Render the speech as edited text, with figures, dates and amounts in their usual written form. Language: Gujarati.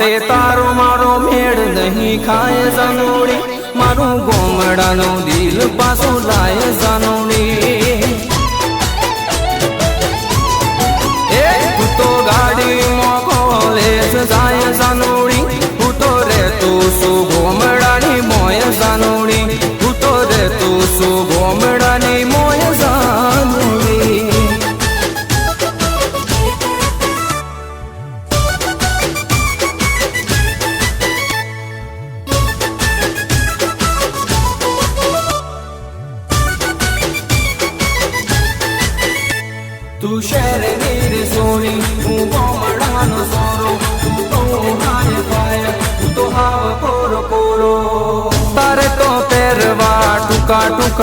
માટે તારો મારો મેળ નહીં ખાય જાનોડી, મારું ગોમડાનું દિલ પાછું લાય જાનોડી. તું તો ગાડીમાં કોલેજ જાય જાનોડી, હું તો રહેતું છું ગોમડાની મોય જાનોડી, હું તો રહેતું છું ગોમડાની મોય જાનોડી. તું શહેરની રે સોરી, હું ગોમડાનો સોરો, તું તો હાય પાય, તું તો હાવ કોરો કોરો. તારે તો પહેરવા ટૂંકા ટૂંકા